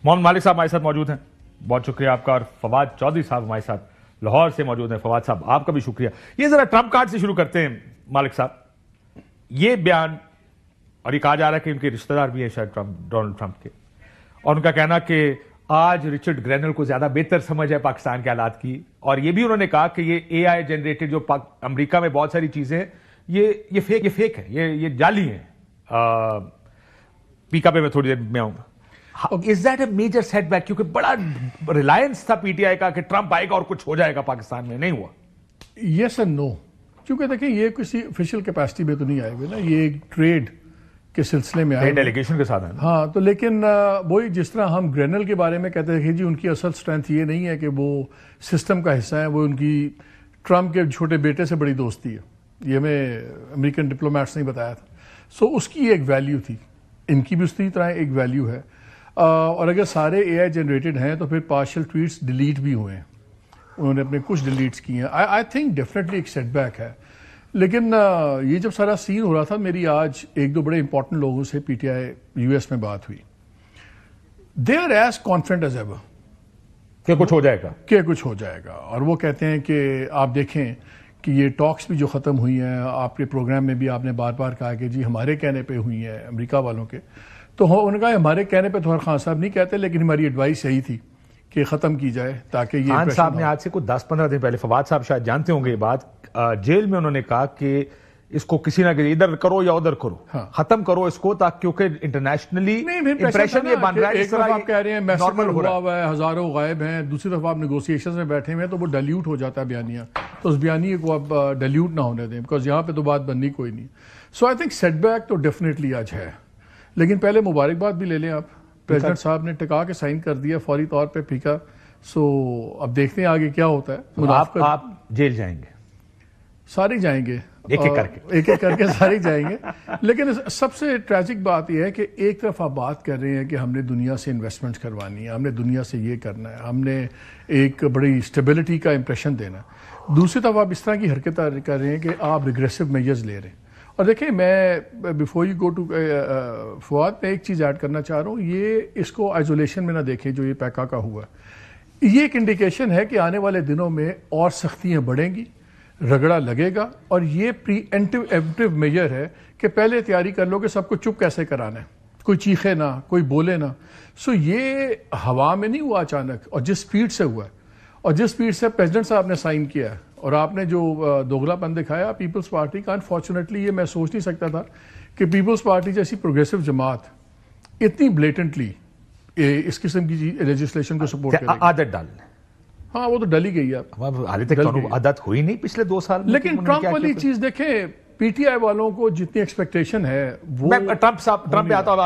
मोहम्मद मालिक साहब हमारे साथ मौजूद हैं, बहुत शुक्रिया आपका। और फवाद चौधरी साहब हमारे साथ लाहौर से मौजूद हैं। फवाद साहब आपका भी शुक्रिया। ये जरा ट्रंप कार्ड से शुरू करते हैं मालिक साहब। ये बयान, और ये कहा जा रहा है कि उनके रिश्तेदार भी हैं शायद डोनाल्ड ट्रंप के, और उनका कहना कि आज रिचर्ड ग्रेनल को ज्यादा बेहतर समझ है पाकिस्तान के हालात की, और ये भी उन्होंने कहा कि ये एआई जनरेटेड जो अमेरिका में बहुत सारी चीजें ये फेक है, ये जाली है। पीका पे मैं थोड़ी देर में आऊंगा। Is that a major setback? क्योंकि बड़ा रिलायंस था पीटीआई का कि ट्रंप आएगा और कुछ हो जाएगा पाकिस्तान में, नहीं हुआ। यस एंड नो, क्योंकि देखिए ये किसी ऑफिशियल कैपेसिटी में तो नहीं आए हुए ना, ये एक ट्रेड के सिलसिले में आए डेलीगेशन के साथ है। हाँ, तो लेकिन वही जिस तरह हम ग्रेनल के बारे में कहते हैं जी उनकी असल स्ट्रेंथ ये नहीं है कि वो सिस्टम का हिस्सा है, वो उनकी ट्रंप के छोटे बेटे से बड़ी दोस्ती है। ये हमें अमेरिकन डिप्लोमेट्स ने बताया था। सो उसकी एक वैल्यू थी, इनकी भी उसी तरह एक वैल्यू है। और अगर सारे एआई जनरेटेड हैं तो फिर पार्शियल ट्वीट्स डिलीट भी हुए हैं, उन्होंने अपने कुछ डिलीट्स किए हैं। आई थिंक डेफिनेटली एक सेटबैक है। लेकिन ये जब सारा सीन हो रहा था, मेरी आज एक दो बड़े इंपॉर्टेंट लोगों से पीटीआई यूएस में बात हुई। They are as confident as ever कि कुछ हो जाएगा, और वो कहते हैं कि आप देखें कि ये टॉक्स भी जो ख़त्म हुई हैं, आपके प्रोग्राम में भी आपने बार बार कहा कि जी हमारे कहने पे हुई हैं अमेरिका वालों के, तो उन्होंने कहा हमारे कहने पे तो खान साहब नहीं कहते, लेकिन हमारी एडवाइस यही थी कि ख़त्म की जाए ताकि ये खान साहब ने आज से कुछ 10-15 दिन पहले, फवाद साहब शायद जानते होंगे ये बात, जेल में उन्होंने कहा कि इसको किसी ना किसी इधर करो या उधर करो, हाँ, खत्म करो इसको, ताकि क्योंकि इंटरनेशनली इंप्रेशन ये बन रहा है। एक तरफ आप कह रहे हैं मैसेज हुआ है, हजारों गायब हैं, दूसरी तरफ आप नेगोशिएशंस में बैठे हुए हैं, तो वो डाइल्यूट हो जाता है बयानिया। तो उस बयानिए को आप डाइल्यूट ना होने दें, बिकॉज यहाँ पे तो बात बननी कोई नहीं। सो आई थिंक सेटबैक तो डेफिनेटली आज है, लेकिन पहले मुबारकबाद भी ले लें आप। प्रेसिडेंट साहब ने टिका के साइन कर दिया फौरी तौर पे फीका। सो अब देखते हैं आगे क्या होता है। तो आप जेल जाएंगे? सारे जाएंगे, एक एक करके सारे जाएंगे। लेकिन सबसे ट्रैजिक बात यह है कि एक तरफ आप बात कर रहे हैं कि हमने दुनिया से इन्वेस्टमेंट्स करवानी है, हमने दुनिया से ये करना है, हमने एक बड़ी स्टेबिलिटी का इंप्रेशन देना है। दूसरी तरफ आप इस तरह की हरकत कर रहे हैं कि आप रिग्रेसिव मेजर्स ले रहे हैं। और देखिए, मैं before you go to Fawad, मैं एक चीज़ ऐड करना चाह रहा हूँ, ये इसको आइसोलेशन में ना देखें जो ये पैका का हुआ। ये एक इंडिकेशन है कि आने वाले दिनों में और सख्तियाँ बढ़ेंगी, रगड़ा लगेगा, और ये प्रीएम्प्टिव मेजर है कि पहले तैयारी कर लो कि सबको चुप कैसे कराना है, कोई चीखे ना, कोई बोले ना। सो ये हवा में नहीं हुआ अचानक, और जिस स्पीड से हुआ है, और जिस स्पीड से प्रेसिडेंट साहब ने साइन किया है, और आपने जो दोगलापन दिखाया पीपल्स पार्टी का, अनफॉर्चुनेटली ये मैं सोच नहीं सकता था कि पीपल्स पार्टी जैसी प्रोग्रेसिव जमात इतनी ब्लेटेंटली इस किस्म की लेजिस्लेशन को सपोर्ट करेगी। आदत डाल, हाँ वो तो डल ही गई है, आदत हुई नहीं पिछले 2 साल में। लेकिन ट्रंप वाली चीज देखें, पीटीआई वालों को जितनी एक्सपेक्टेशन है वो ट्रंप पे आता हूं।